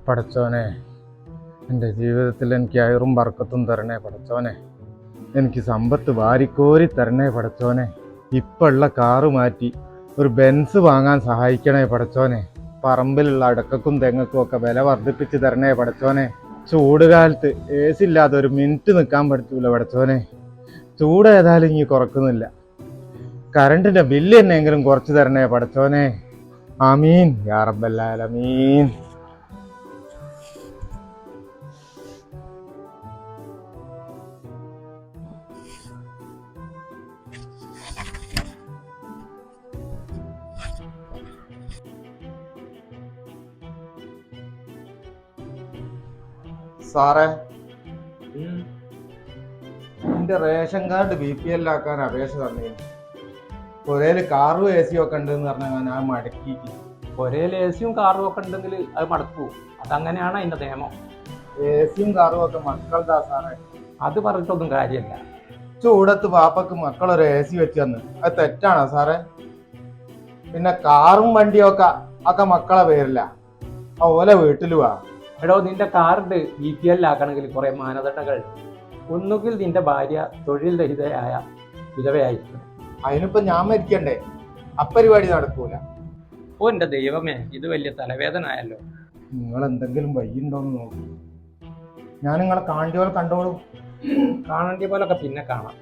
പടച്ചോനെ, എൻ്റെ ജീവിതത്തിൽ എനിക്ക് അയറും ബർക്കത്തും തരണേ പടച്ചോനെ. എനിക്ക് സമ്പത്ത് വാരിക്കോരി തരണേ പടച്ചോനെ. ഇപ്പം ഉള്ള കാറ് മാറ്റി ഒരു ബെൻസ് വാങ്ങാൻ സഹായിക്കണേ പടച്ചോനെ. പറമ്പിലുള്ള അടക്കക്കും തെങ്ങക്കും ഒക്കെ വില വർദ്ധിപ്പിച്ച് തരണേ പടച്ചോനെ. ചൂട് കാലത്ത് എ സി ഇല്ലാതെ ഒരു മിനിറ്റ് നിൽക്കാൻ പറ്റൂല പടച്ചോനെ. ചൂട് ഏതായാലും ഇനി കുറക്കുന്നില്ല. കറണ്ടിൻ്റെ ബില്ല് എന്നെങ്കിലും കുറച്ച് തരണേ പടച്ചോനെ. ആമീൻ യാ റബ്ബൽ ആലമീൻ. സാറേ, എൻ്റെ റേഷൻ കാർഡ് BPL ആക്കാൻ അപേക്ഷ തന്നേ. പുരയില് കാറും AC ഒക്കെ ഉണ്ടെന്ന് പറഞ്ഞാൽ ഞാൻ മടക്കി. പുരയിൽ AC കാറും ഒക്കെ ഉണ്ടെങ്കിൽ അത് മടക്കൂ. അതങ്ങനെയാണ് അതിന്റെ നിയമം. AC കാറും ഒക്കെ മക്കളുടെ സാറേ. അത് പറഞ്ഞിട്ടൊന്നും കാര്യമല്ല. ചൂടത്ത് പാപ്പക്ക് മക്കളൊരു AC വെച്ച് തന്ന്, അത് തെറ്റാണോ സാറേ? പിന്നെ കാറും വണ്ടിയും ഒക്കെ മക്കളെ പേരില്ല, ഓലെ വീട്ടിൽ വാ. എടോ, നിന്റെ കാർഡ് BPL ആക്കണമെങ്കിൽ കുറെ മാനദണ്ഡങ്ങൾ. ഒന്നുകിൽ നിന്റെ ഭാര്യ തൊഴിൽ രഹിതയായ വിധവയായിരിക്കും. അതിനിപ്പോ ഞാൻ മരിക്കണ്ടേ? അപ്പരിപാടി നടക്കൂല. ഓ എന്റെ ദൈവമേ, ഇത് വലിയ തലവേദന ആയല്ലോ. നിങ്ങൾ എന്തെങ്കിലും വയ്യുണ്ടോന്ന് നോക്കൂ. ഞാൻ നിങ്ങളെ കാണ്ടി പോലെ കണ്ടോളൂ. കാണേണ്ട പോലൊക്കെ പിന്നെ കാണാം.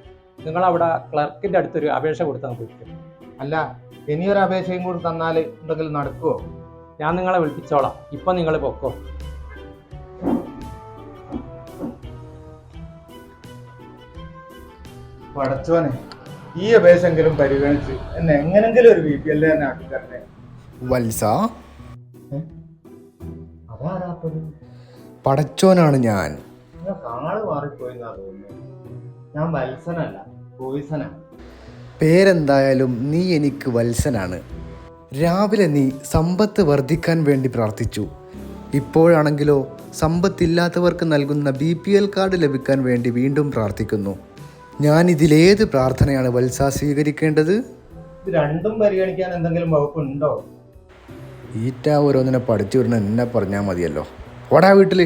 നിങ്ങളവിടെ ക്ലർക്കിന്റെ അടുത്തൊരു അപേക്ഷ കൊടുത്താൽ പറ്റും. അല്ല, ഇനിയൊരു അപേക്ഷയും കൂടി തന്നാൽ എന്തെങ്കിലും നടക്കുവോ? ഞാൻ നിങ്ങളെ വിളിപ്പിച്ചോളാം. ഇപ്പൊ നിങ്ങൾ പൊക്കോ. പടച്ചോനെ, ഈ അപേക്ഷെങ്കിലും പരിഗണിച്ച് എന്നെ എങ്ങനെങ്കിലും ഒരു BPL തന്നെ ആക്കി തരണേ. വത്സ, അതാരാപ്പത്? പടച്ചോനാണ് ഞാൻ. ആള് മാറിപ്പോയിന്നാ തോന്നുന്നു. ഞാൻ വത്സനല്ല, പോയിസനാ. പേരെന്തായാലും നീ എനിക്ക് വത്സനാണ്. രാവിലെ നീ സമ്പത്ത് വർദ്ധിക്കാൻ വേണ്ടി പ്രാർത്ഥിച്ചു. ഇപ്പോഴാണെങ്കിലോ സമ്പത്തില്ലാത്തവർക്ക് നൽകുന്ന BPL കാർഡ് ലഭിക്കാൻ വേണ്ടി വീണ്ടും പ്രാർത്ഥിക്കുന്നു. ഞാൻ ഇതിലേത് പ്രാർത്ഥനയാണ് വത്സ സ്വീകരിക്കേണ്ടത്? ഇത് രണ്ടും പരിഗണിക്കാൻ എന്തെങ്കിലും വകുപ്പുണ്ടോ? ഈറ്റ ഓരോന്നിനെ പഠിച്ചു വിടണം എന്നെ പറഞ്ഞാൽ മതിയല്ലോ. ഓടാ വീട്ടിൽ.